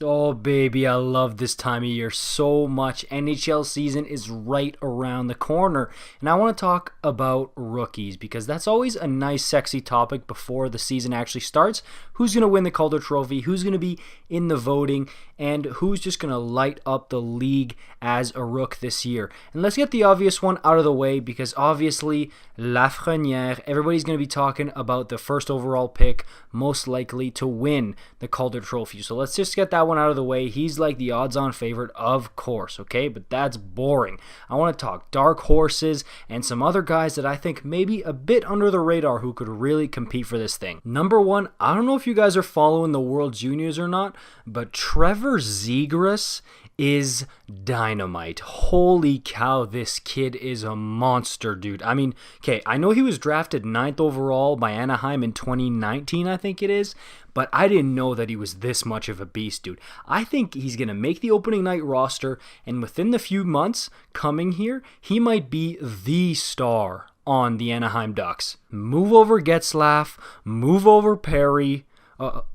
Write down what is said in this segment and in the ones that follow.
Oh, baby, I love this time of year so much. NHL season is right around the corner. And I want to talk about rookies because that's always a nice, sexy topic before the season actually starts. Who's going to win the Calder Trophy? Who's going to be in the voting? And who's just going to light up the league as a rook this year? And let's get the obvious one out of the way because obviously, lafreniere, everybody's going to be talking about the first overall pick, most likely to win the Calder Trophy. So let's just get that one out of the way. He's like the odds-on favorite, of course, okay? But that's boring. I want to talk dark horses and some other guys that I think maybe a bit under the radar who could really compete for this thing. Number one, I don't know if you guys are following the World Juniors or not, but Trevor Zegras is dynamite. Holy cow, this kid is a monster, dude. I mean, okay, I know he was drafted 9th overall by Anaheim in 2019, I think it is, but I didn't know that he was this much of a beast, dude. I think he's going to make the opening night roster, and within the few months coming here, he might be the star on the Anaheim Ducks. Move over Getzlaf, move over Perry.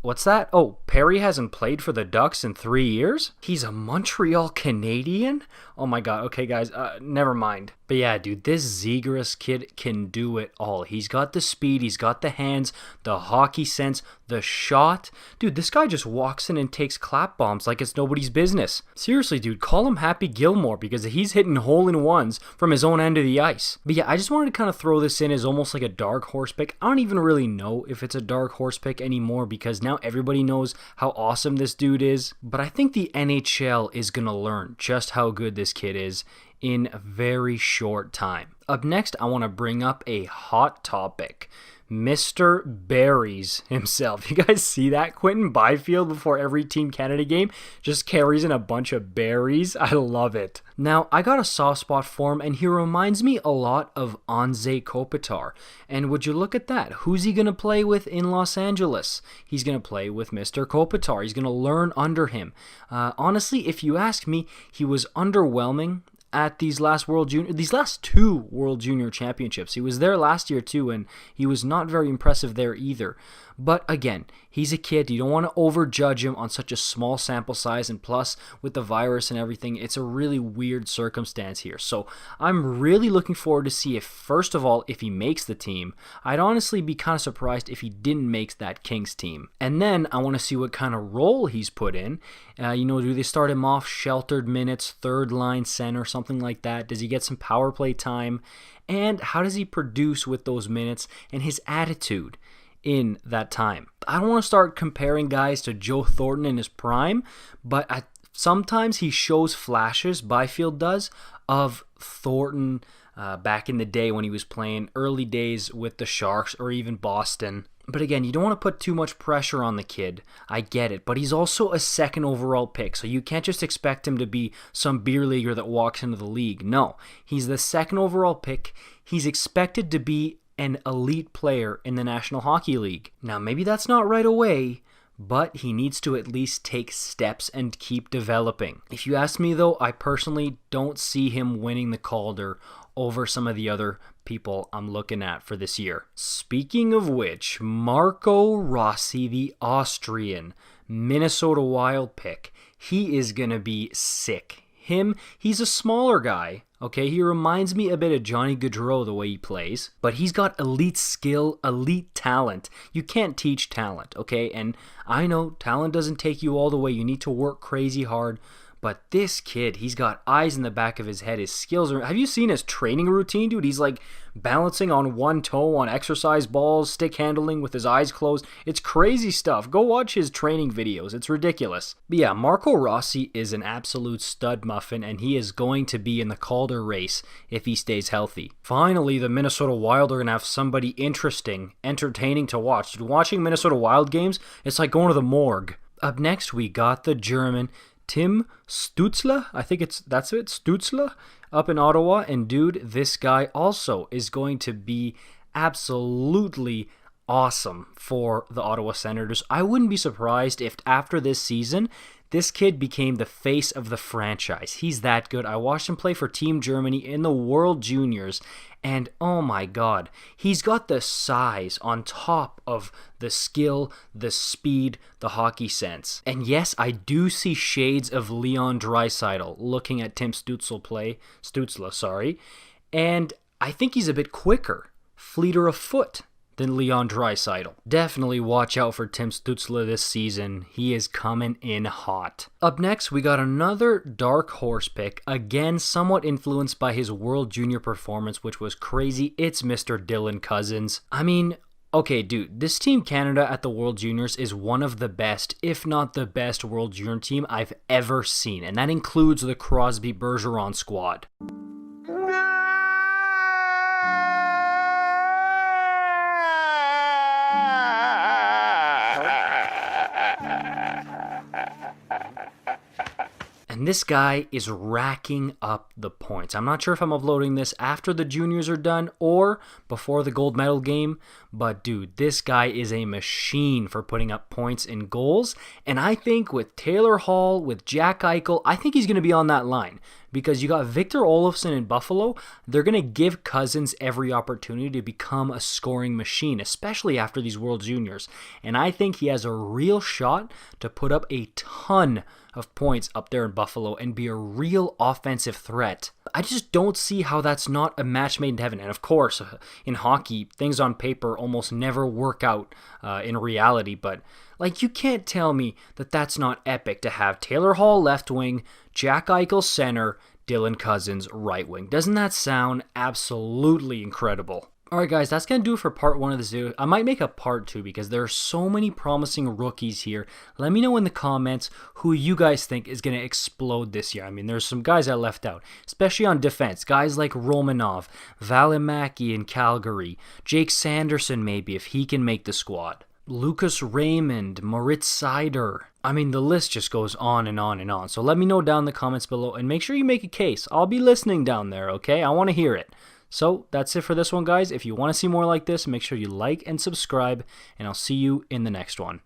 What's that? Oh, Perry hasn't played for the Ducks in 3 years? He's a Montreal Canadian? Oh my god, okay guys, never mind. But yeah, dude, this Zegras kid can do it all. He's got the speed, he's got the hands, the hockey sense, the shot. Dude, this guy just walks in and takes clap bombs like it's nobody's business. Seriously, dude, call him Happy Gilmore because he's hitting hole-in-ones from his own end of the ice. But yeah, I just wanted to kind of throw this in as almost like a dark horse pick. I don't even really know if it's a dark horse pick anymore because now everybody knows how awesome this dude is. But I think the NHL is going to learn just how good this kid is in a very short time. Up next, I want to bring up a hot topic. Mr. Berries himself. You guys see that? Quinton Byfield before every Team Canada game just carries in a bunch of berries. I love it. Now, I got a soft spot for him, and he reminds me a lot of Anze Kopitar. And would you look at that? Who's he going to play with in Los Angeles? He's going to play with Mr. Kopitar. He's going to learn under him. Honestly, if you ask me, he was underwhelming at these last two World Junior Championships. He was there last year too, and he was not very impressive there either. But again, he's a kid. You don't want to overjudge him on such a small sample size, and plus with the virus and everything, it's a really weird circumstance here. So I'm really looking forward to see if, first of all, if he makes the team. I'd honestly be kind of surprised if he didn't make that Kings team. And then I want to see what kind of role he's put in. Do they start him off sheltered minutes, third line center, something like that? Does he get some power play time? And how does he produce with those minutes and his attitude in that time? I don't want to start comparing guys to Joe Thornton in his prime, but sometimes he shows flashes, Byfield does, of Thornton back in the day when he was playing early days with the Sharks or even Boston. But again, you don't want to put too much pressure on the kid. I get it. But he's also a second overall pick, so you can't just expect him to be some beer leaguer that walks into the league. No, he's the second overall pick. He's expected to be an elite player in the National Hockey League. Now, maybe that's not right away, but he needs to at least take steps and keep developing. If you ask me, though, I personally don't see him winning the Calder over some of the other people I'm looking at for this year. Speaking of which, Marco Rossi, the Austrian Minnesota Wild pick, he is going to be sick. He's a smaller guy, okay? He reminds me a bit of Johnny Gaudreau the way he plays, but he's got elite skill, elite talent. You can't teach talent, okay? And I know talent doesn't take you all the way. You need to work crazy hard. But this kid, he's got eyes in the back of his head. His skills are... Have you seen his training routine, dude? He's like balancing on one toe on exercise balls, stick handling with his eyes closed. It's crazy stuff. Go watch his training videos. It's ridiculous. But yeah, Marco Rossi is an absolute stud muffin, and he is going to be in the Calder race if he stays healthy. Finally, the Minnesota Wild are going to have somebody interesting, entertaining to watch. Dude, watching Minnesota Wild games, it's like going to the morgue. Up next, we got the German Tim Stutzle, I think that's it, Stutzle, up in Ottawa. And dude, this guy also is going to be absolutely awesome for the Ottawa Senators. I wouldn't be surprised if after this season, this kid became the face of the franchise. He's that good. I watched him play for Team Germany in the World Juniors, and oh my god, he's got the size on top of the skill, the speed, the hockey sense. And yes, I do see shades of Leon Draisaitl looking at Tim Stutzle, and I think he's a bit quicker, fleeter of foot than Leon Draisaitl. Definitely watch out for Tim Stutzle this season. He is coming in hot. Up next, we got another dark horse pick, again somewhat influenced by his World Junior performance, which was crazy. It's Mr. Dylan Cozens. I mean, okay, dude, this Team Canada at the World Juniors is one of the best, if not the best, World Junior team I've ever seen, and that includes the Crosby-Bergeron squad. And this guy is racking up the points. I'm not sure if I'm uploading this after the juniors are done or before the gold medal game, but dude, this guy is a machine for putting up points and goals. And I think with Taylor Hall, with Jack Eichel, I think he's going to be on that line. Because you got Victor Olofsson in Buffalo, they're going to give Cozens every opportunity to become a scoring machine, especially after these World Juniors. And I think he has a real shot to put up a ton of points up there in Buffalo and be a real offensive threat. I just don't see how that's not a match made in heaven. And of course, in hockey, things on paper almost never work out in reality, but like, you can't tell me that that's not epic to have Taylor Hall left wing, Jack Eichel center, Dylan Cozens right wing. Doesn't that sound absolutely incredible? Alright guys, that's going to do it for part 1 of this video. I might make a part 2 because there are so many promising rookies here. Let me know in the comments who you guys think is going to explode this year. I mean, there's some guys I left out, especially on defense. Guys like Romanov, Valimaki in Calgary, Jake Sanderson maybe if he can make the squad. Lucas Raymond, Moritz Seider. I mean, the list just goes on and on and on. So let me know down in the comments below and make sure you make a case. I'll be listening down there, okay? I want to hear it. So that's it for this one, guys. If you want to see more like this, make sure you like and subscribe, and I'll see you in the next one.